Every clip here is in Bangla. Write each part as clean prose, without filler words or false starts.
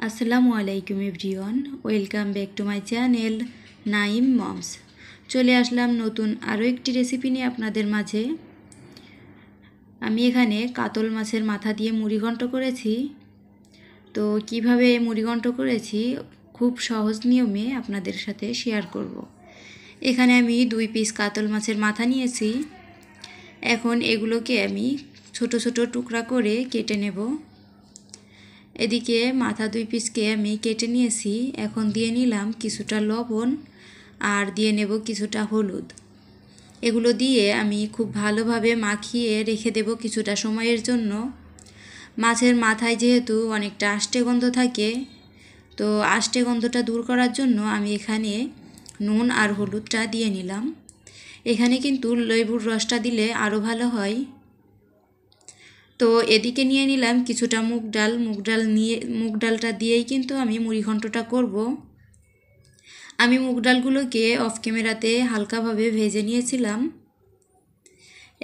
আসসালামু আলাইকুম everyone, welcome back to my channel Naim moms. চলে আসলাম নতুন আরও একটি রেসিপি নিয়ে আপনাদের মাঝে। আমি এখানে কাতল মাছের মাথা দিয়ে মুড়িঘণ্ট করেছি। তো কিভাবে মুড়িঘণ্ট করেছি খুব সহজ নিয়মে আপনাদের সাথে শেয়ার করব। এখানে আমি 2 পিস কাতল মাছের মাথা নিয়েছি। এখন এগুলোকে আমি ছোট ছোট টুকরা করে কেটে নেব। এদিকে মাথা 2 পিসকে আমি কেটে নিয়েছি। এখন দিয়ে নিলাম কিছুটা লবণ আর দিয়ে নেব কিছুটা হলুদ। এগুলো দিয়ে আমি খুব ভালোভাবে মাখিয়ে রেখে দেব কিছুটা সময়ের জন্য। মাছের মাথায় যেহেতু অনেকটা আষ্টে গন্ধ থাকে, তো আষ্টে গন্ধটা দূর করার জন্য আমি এখানে নুন আর হলুদটা দিয়ে নিলাম। এখানে কিন্তু লেবুর রসটা দিলে আরও ভালো হয়। তো এদিকে নিয়ে নিলাম কিছুটা মুগ ডালটা দিয়েই কিন্তু আমি মুড়িঘণ্টটা করব। আমি মুগ ডালগুলোকে অফ ক্যামেরাতে হালকাভাবে ভেজে নিয়েছিলাম।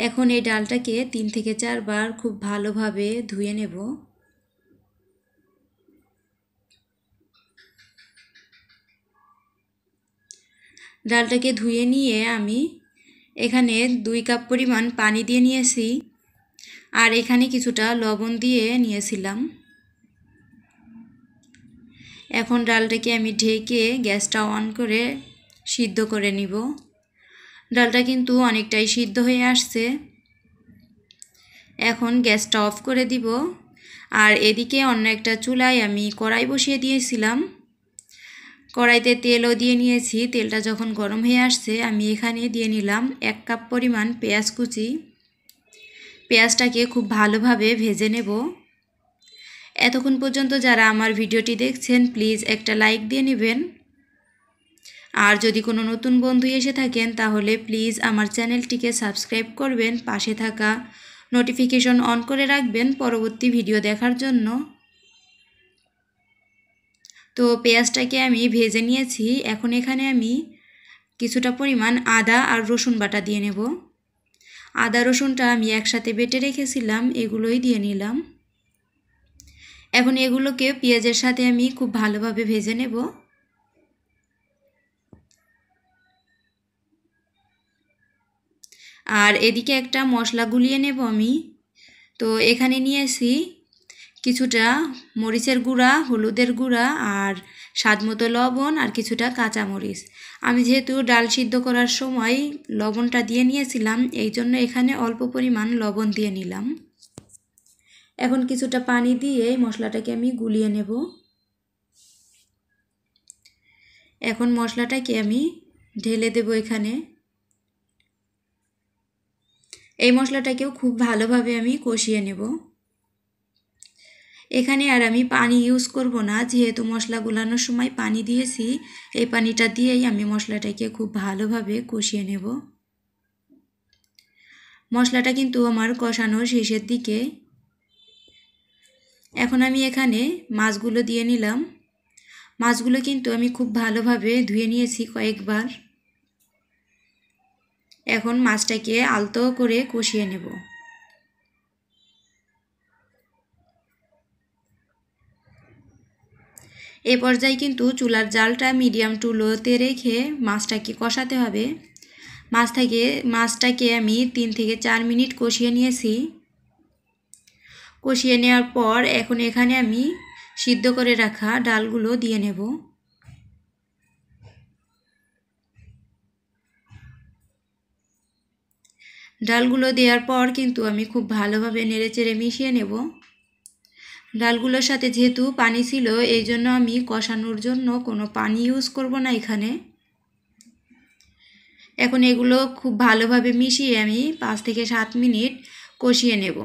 এখন এই ডালটাকে 3 থেকে 4 বার খুব ভালোভাবে ধুয়ে নেব। ডালটাকে ধুয়ে নিয়ে আমি এখানে 2 কাপ পরিমাণ পানি দিয়ে নিয়েছি আর এখানে কিছুটা লবণ দিয়ে নিয়েছিলাম। এখন ডালটাকে আমি ঢেকে গ্যাসটা অন করে সিদ্ধ করে নিব। ডালটা কিন্তু অনেকটাই সিদ্ধ হয়ে আসছে। এখন গ্যাসটা অফ করে দিব। আর এদিকে অন্য একটা চুলায় আমি কড়াই বসিয়ে দিয়েছিলাম। কড়াইতে তেলও দিয়ে নিয়েছি। তেলটা যখন গরম হয়ে আসছে আমি এখানে দিয়ে নিলাম 1 কাপ পরিমাণ পেঁয়াজ কুচি। পেঁয়াজটাকে খুব ভালোভাবে ভেজে নেব। এতক্ষণ পর্যন্ত যারা আমার ভিডিওটি দেখছেন প্লিজ একটা লাইক দিয়ে নেবেন। আর যদি কোনো নতুন বন্ধু এসে থাকেন তাহলে প্লিজ আমার চ্যানেলটিকে সাবস্ক্রাইব করবেন, পাশে থাকা নোটিফিকেশন অন করে রাখবেন পরবর্তী ভিডিও দেখার জন্য। তো পেঁয়াজটাকে আমি ভেজে নিয়েছি। এখন এখানে আমি কিছুটা পরিমাণ আদা আর রসুন বাটা দিয়ে নেব। আদা রসুনটা আমি একসাথে বেটে রেখেছিলাম, এগুলোই দিয়ে নিলাম। এখন এগুলোকে পেঁয়াজের সাথে আমি খুব ভালোভাবে ভেজে নেব। আর এদিকে একটা মশলা গুলিয়ে নেব আমি। তো এখানে নিয়েছি কিছুটা মরিচের গুঁড়া, হলুদের গুঁড়া আর স্বাদমতো লবণ আর কিছুটা কাঁচামরিচ। আমি যেহেতু ডাল সিদ্ধ করার সময় লবণটা দিয়ে নিয়েছিলাম, এই জন্য এখানে অল্প পরিমাণ লবণ দিয়ে নিলাম। এখন কিছুটা পানি দিয়ে মশলাটাকে আমি গুলিয়ে নেব। এখন মশলাটাকে আমি ঢেলে দেব এখানে। এই মশলাটাকেও খুব ভালোভাবে আমি কষিয়ে নেব। এখানে আর আমি পানি ইউজ করব না, যেহেতু মশলা গুলানোর সময় পানি দিয়েছি। এই পানিটা দিয়েই আমি মশলাটাকে খুব ভালোভাবে কষিয়ে নেব। মশলাটা কিন্তু আমার কষানোর শেষের দিকে। এখন আমি এখানে মাছগুলো দিয়ে নিলাম। মাছগুলো কিন্তু আমি খুব ভালোভাবে ধুয়ে নিয়েছি কয়েকবার। এখন মাছটাকে আলতো করে কষিয়ে নেব। এ পর্যায়ে কিন্তু চুলার জালটা মিডিয়াম টু লোতে রেখে মাছটাকে কষাতে হবে। মাছটাকে আমি 3 থেকে 4 মিনিট কষিয়ে নিয়েছি। কষিয়ে নেওয়ার পর এখন এখানে আমি সিদ্ধ করে রাখা ডালগুলো দিয়ে নেব। ডালগুলো দেওয়ার পর কিন্তু আমি খুব ভালোভাবে নেড়েচেড়ে মিশিয়ে নেব। ডালগুলোর সাথে যেহেতু পানি ছিল, এই জন্য আমি কষানোর জন্য কোনো পানি ইউজ করব না এখানে। এখন এগুলো খুব ভালোভাবে মিশিয়ে আমি 5 থেকে 7 মিনিট কষিয়ে নেব।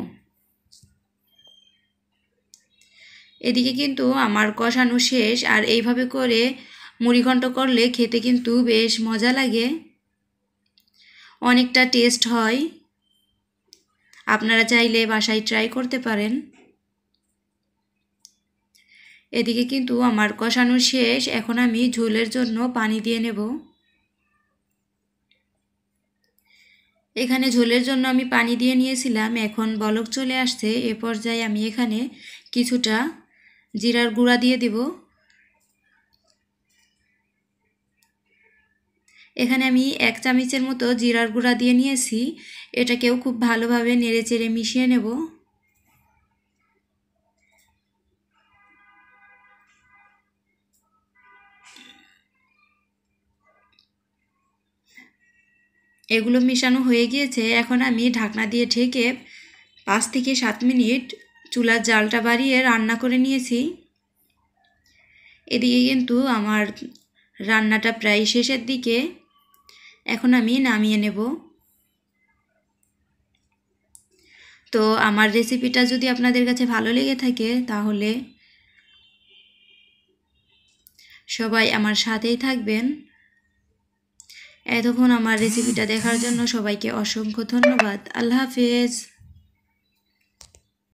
এদিকে কিন্তু আমার কষানো শেষ। আর এইভাবে করে মুড়িঘণ্ট করলে খেতে কিন্তু বেশ মজা লাগে, অনেকটা টেস্ট হয়। আপনারা চাইলে বাসায় ট্রাই করতে পারেন। এদিকে কিন্তু আমার কষানো শেষ। এখন আমি ঝোলের জন্য পানি দিয়ে নেব। এখানে ঝোলের জন্য আমি পানি দিয়ে নিয়েছিলাম। এখন বলক চলে আসছে। এ পর্যায়ে আমি এখানে কিছুটা জিরার গুঁড়া দিয়ে দিব। এখানে আমি 1 চামচের মতো জিরার গুঁড়া দিয়ে নিয়েছি। এটাকেও খুব ভালোভাবে নেড়েচেড়ে মিশিয়ে নেব। এগুলো মেশানো হয়ে গিয়েছে। এখন আমি ঢাকনা দিয়ে ঢেকে 5 থেকে 7 মিনিট চুলার জালটা বাড়িয়ে রান্না করে নিয়েছি। এদিকে কিন্তু আমার রান্নাটা প্রায় শেষের দিকে। এখন আমি নামিয়ে নেব। তো আমার রেসিপিটা যদি আপনাদের কাছে ভালো লেগে থাকে তাহলে সবাই আমার সাথেই থাকবেন। এতক্ষণ আমার রেসিপিটা দেখার জন্য সবাইকে অসংখ্য ধন্যবাদ। আল্লাহ হাফেজ।